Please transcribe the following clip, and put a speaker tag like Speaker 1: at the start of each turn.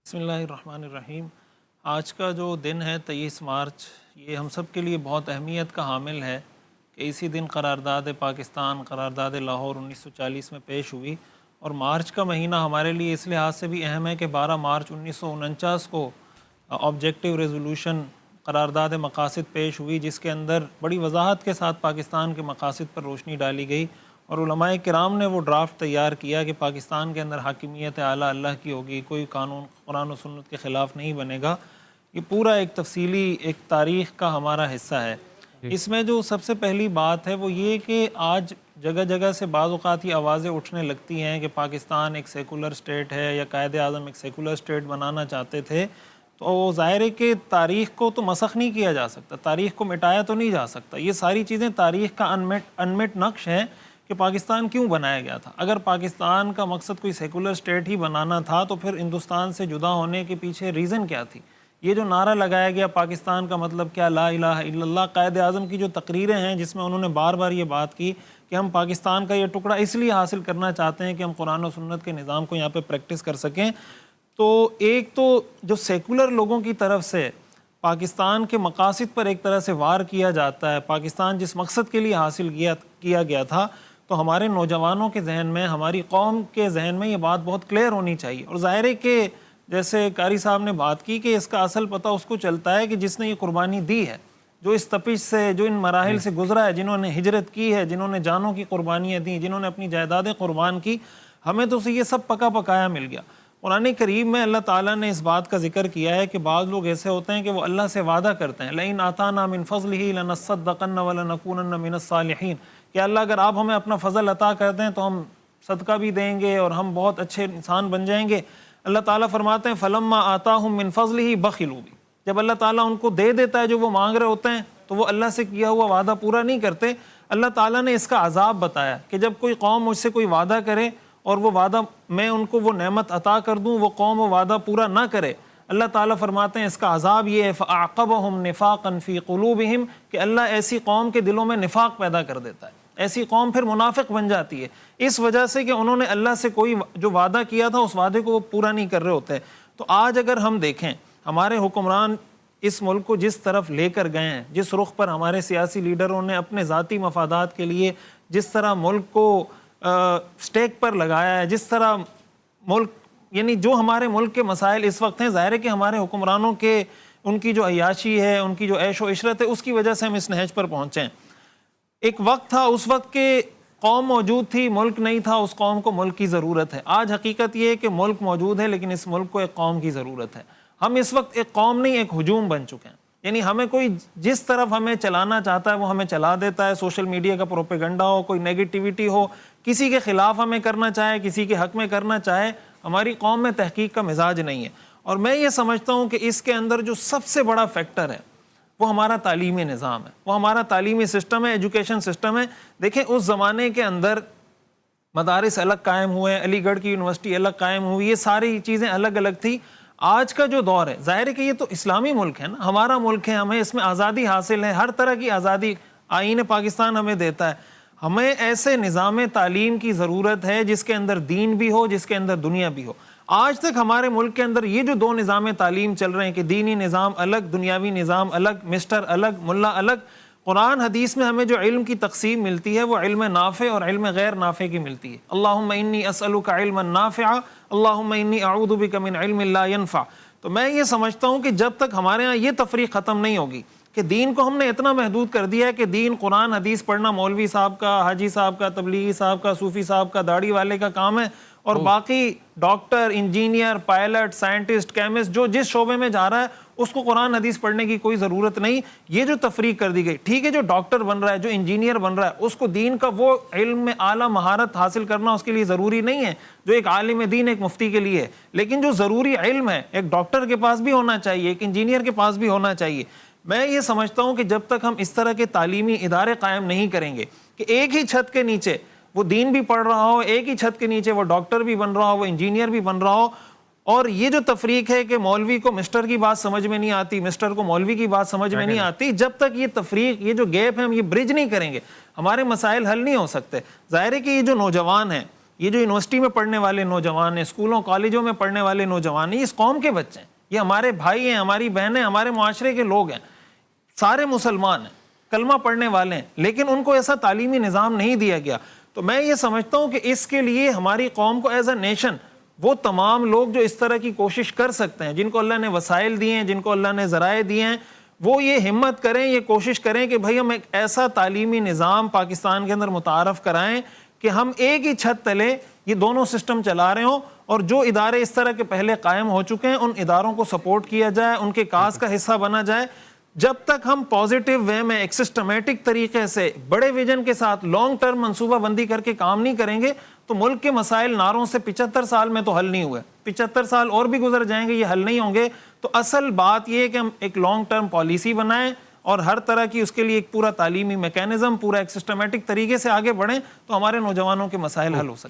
Speaker 1: بسم اللہ الرحمن الرحیم۔ آج کا جو دن ہے 23 مارچ، یہ ہم سب کے لیے بہت اہمیت کا حامل ہے کہ اسی دن قرارداد پاکستان، قرارداد لاہور 1940 میں پیش ہوئی، اور مارچ کا مہینہ ہمارے لیے اس لحاظ سے بھی اہم ہے کہ 12 مارچ 1949 کو آبجیکٹیو ریزولوشن قرارداد مقاصد پیش ہوئی، جس کے اندر بڑی وضاحت کے ساتھ پاکستان کے مقاصد پر روشنی ڈالی گئی، اور علماء کرام نے وہ ڈرافٹ تیار کیا کہ پاکستان کے اندر حاکمیت اعلیٰ اللہ کی ہوگی، کوئی قانون قرآن و سنت کے خلاف نہیں بنے گا۔ یہ پورا ایک تفصیلی ایک تاریخ کا ہمارا حصہ ہے۔ اس میں جو سب سے پہلی بات ہے وہ یہ کہ آج جگہ جگہ سے بعض اوقات یہ آوازیں اٹھنے لگتی ہیں کہ پاکستان ایک سیکولر اسٹیٹ ہے یا قائد اعظم ایک سیکولر اسٹیٹ بنانا چاہتے تھے، تو وہ ظاہر ہے کہ تاریخ کو تو مسخ نہیں کیا جا سکتا، تاریخ کو مٹایا تو نہیں جا سکتا۔ یہ ساری چیزیں تاریخ کا انمٹ نقش ہے کہ پاکستان کیوں بنایا گیا تھا۔ اگر پاکستان کا مقصد کوئی سیکولر اسٹیٹ ہی بنانا تھا تو پھر ہندوستان سے جدا ہونے کے پیچھے ریزن کیا تھی؟ یہ جو نعرہ لگایا گیا پاکستان کا مطلب کیا، لا الہ الا اللہ، قائد اعظم کی جو تقریریں ہیں جس میں انہوں نے بار بار یہ بات کی کہ ہم پاکستان کا یہ ٹکڑا اس لیے حاصل کرنا چاہتے ہیں کہ ہم قرآن و سنت کے نظام کو یہاں پہ پریکٹس کر سکیں، تو ایک تو جو سیکولر لوگوں کی طرف سے پاکستان کے مقاصد پر ایک طرح سے وار کیا جاتا ہے، پاکستان جس مقصد کے لیے حاصل کیا گیا تھا، تو ہمارے نوجوانوں کے ذہن میں، ہماری قوم کے ذہن میں یہ بات بہت کلیئر ہونی چاہیے۔ اور ظاہر ہے کہ جیسے قاری صاحب نے بات کی کہ اس کا اصل پتہ اس کو چلتا ہے کہ جس نے یہ قربانی دی ہے، جو اس تپش سے، جو ان مراحل سے گزرا ہے، جنہوں نے ہجرت کی ہے، جنہوں نے جانوں کی قربانیاں دیں، جنہوں نے اپنی جائیدادیں قربان کی، ہمیں تو اسے یہ سب پکا پکایا مل گیا۔ قرآن کریم میں اللہ تعالیٰ نے اس بات کا ذکر کیا ہے کہ بعض لوگ ایسے ہوتے ہیں کہ وہ اللہ سے وعدہ کرتے ہیں، لئن آتانا من فضلہ لنصدقن ولنکونن من الصالحین، کہ اللہ اگر آپ ہمیں اپنا فضل عطا کر دیں تو ہم صدقہ بھی دیں گے اور ہم بہت اچھے انسان بن جائیں گے۔ اللہ تعالیٰ فرماتے ہیں فلما آتاہم من فضلہ بخلوا بھی، جب اللہ تعالیٰ ان کو دے دیتا ہے جو وہ مانگ رہے ہوتے ہیں تو وہ اللہ سے کیا ہوا وعدہ پورا نہیں کرتے۔ اللہ تعالیٰ نے اس کا عذاب بتایا کہ جب کوئی قوم مجھ سے کوئی وعدہ کرے اور وہ وعدہ میں ان کو وہ نعمت عطا کر دوں، وہ قوم وہ وعدہ پورا نہ کرے، اللہ تعالیٰ فرماتے ہیں اس کا عذاب یہ ہے فَأَعْقَبَهُمْ نِفَاقًا فِي قُلُوبِهِمْ، کہ اللہ ایسی قوم کے دلوں میں نفاق پیدا کر دیتا ہے، ایسی قوم پھر منافق بن جاتی ہے، اس وجہ سے کہ انہوں نے اللہ سے کوئی جو وعدہ کیا تھا اس وعدے کو وہ پورا نہیں کر رہے ہوتے۔ تو آج اگر ہم دیکھیں ہمارے حکمران اس ملک کو جس طرف لے کر گئے ہیں، جس رخ پر ہمارے سیاسی لیڈروں نے اپنے ذاتی مفادات کے لیے جس طرح ملک کو سٹیک پر لگایا ہے، جس طرح ملک، یعنی جو ہمارے ملک کے مسائل اس وقت ہیں، ظاہر ہے کہ ہمارے حکمرانوں کے ان کی جو عیاشی ہے، ان کی جو عیش و عشرت ہے، اس کی وجہ سے ہم اس نہج پر پہنچے ہیں۔ ایک وقت تھا، اس وقت کے قوم موجود تھی، ملک نہیں تھا، اس قوم کو ملک کی ضرورت ہے۔ آج حقیقت یہ ہے کہ ملک موجود ہے لیکن اس ملک کو ایک قوم کی ضرورت ہے۔ ہم اس وقت ایک قوم نہیں، ایک ہجوم بن چکے ہیں، یعنی ہمیں کوئی جس طرف ہمیں چلانا چاہتا ہے وہ ہمیں چلا دیتا ہے، سوشل میڈیا کا پروپیگنڈا ہو، کوئی نیگیٹیوٹی ہو، کسی کے خلاف ہمیں کرنا چاہے، کسی کے حق میں کرنا چاہے، ہماری قوم میں تحقیق کا مزاج نہیں ہے۔ اور میں یہ سمجھتا ہوں کہ اس کے اندر جو سب سے بڑا فیکٹر ہے وہ ہمارا تعلیمی نظام ہے، وہ ہمارا تعلیمی سسٹم ہے، ایجوکیشن سسٹم ہے۔ دیکھیں اس زمانے کے اندر مدارس الگ قائم ہوئے، علی گڑھ کی یونیورسٹی الگ قائم ہوئی، یہ ساری چیزیں الگ الگ تھی۔ آج کا جو دور ہے، ظاہر ہے کہ یہ تو اسلامی ملک ہے نا، ہمارا ملک ہے، ہمیں اس میں آزادی حاصل ہے، ہر طرح کی آزادی آئین پاکستان ہمیں دیتا ہے۔ ہمیں ایسے نظام تعلیم کی ضرورت ہے جس کے اندر دین بھی ہو، جس کے اندر دنیا بھی ہو۔ آج تک ہمارے ملک کے اندر یہ جو دو نظام تعلیم چل رہے ہیں کہ دینی نظام الگ، دنیاوی نظام الگ، مسٹر الگ، ملا الگ، قرآن حدیث میں ہمیں جو علم کی تقسیم ملتی ہے وہ علم نافع اور علم غیر نافع کی ملتی ہے۔ اللہم انی اسألک علما نافعا، اللہم انی اعوذ بک من علم لا ینفع۔ تو میں یہ سمجھتا ہوں کہ جب تک ہمارے ہاں یہ تفریق ختم نہیں ہوگی کہ دین کو ہم نے اتنا محدود کر دیا ہے کہ دین قرآن حدیث پڑھنا مولوی صاحب کا، حاجی صاحب کا، تبلیغی صاحب کا، صوفی صاحب کا، داڑھی والے کا کام ہے، اور باقی doctor, engineer, pilot, scientist, chemist جو جس شعبے میں جا رہا ہے اس کو قرآن حدیث پڑھنے کی کوئی ضرورت نہیں۔ یہ جو تفریق کر دی گئی، ٹھیک ہے جو ڈاکٹر بن رہا ہے، جو انجینئر بن رہا ہے، اس کو دین کا وہ علم میں اعلیٰ مہارت حاصل کرنا اس کے لیے ضروری نہیں ہے جو ایک عالم دین، ایک مفتی کے لیے ہے، لیکن جو ضروری علم ہے ایک ڈاکٹر کے پاس بھی ہونا چاہیے، ایک انجینئر کے پاس بھی ہونا چاہیے۔ میں یہ سمجھتا ہوں کہ جب تک ہم اس طرح کے تعلیمی ادارے قائم نہیں کریں گے کہ ایک ہی چھت کے نیچے وہ دین بھی پڑھ رہا ہو، ایک ہی چھت کے نیچے وہ ڈاکٹر بھی بن رہا ہو، وہ انجینئر بھی بن رہا ہو، اور یہ جو تفریق ہے کہ مولوی کو مسٹر کی بات سمجھ میں نہیں آتی، مسٹر کو مولوی کی بات سمجھ میں نہیں آتی، جب تک یہ تفریق، یہ جو گیپ ہے ہم یہ برج نہیں کریں گے، ہمارے مسائل حل نہیں ہو سکتے۔ ظاہر ہے کہ یہ جو نوجوان ہیں یہ جو یونیورسٹی میں پڑھنے والے نوجوان ہیں، اسکولوں کالجوں میں پڑھنے والے نوجوان ہیں، یہ اس قوم کے بچے ہیں، یہ ہمارے بھائی ہیں، ہماری بہنیں، ہمارے معاشرے کے لوگ ہیں، سارے مسلمان ہیں، کلمہ پڑھنے والے ہیں، لیکن ان کو ایسا تعلیمی نظام نہیں دیا گیا. تو میں یہ سمجھتا ہوں کہ اس کے لیے ہماری قوم کو ایز اے نیشن وہ تمام لوگ جو اس طرح کی کوشش کر سکتے ہیں، جن کو اللہ نے وسائل دیے ہیں، جن کو اللہ نے ذرائع دیے ہیں، وہ یہ ہمت کریں، یہ کوشش کریں کہ بھائی ہم ایک ایسا تعلیمی نظام پاکستان کے اندر متعارف کرائیں کہ ہم ایک ہی چھت تلے یہ دونوں سسٹم چلا رہے ہوں، اور جو ادارے اس طرح کے پہلے قائم ہو چکے ہیں ان اداروں کو سپورٹ کیا جائے، ان کے کاز کا حصہ بنا جائے. جب تک ہم پازیٹیو وے میں ایک سسٹمیٹک طریقے سے بڑے ویژن کے ساتھ لانگ ٹرم منصوبہ بندی کر کے کام نہیں کریں گے تو ملک کے مسائل نعروں سے 75 سال میں تو حل نہیں ہوئے، 75 سال اور بھی گزر جائیں گے، یہ حل نہیں ہوں گے. تو اصل بات یہ ہے کہ ہم ایک لانگ ٹرم پالیسی بنائیں اور ہر طرح کی اس کے لیے ایک پورا تعلیمی میکینزم، پورا ایک سسٹمیٹک طریقے سے آگے بڑھیں تو ہمارے نوجوانوں کے مسائل حل ہو سکتے ہیں.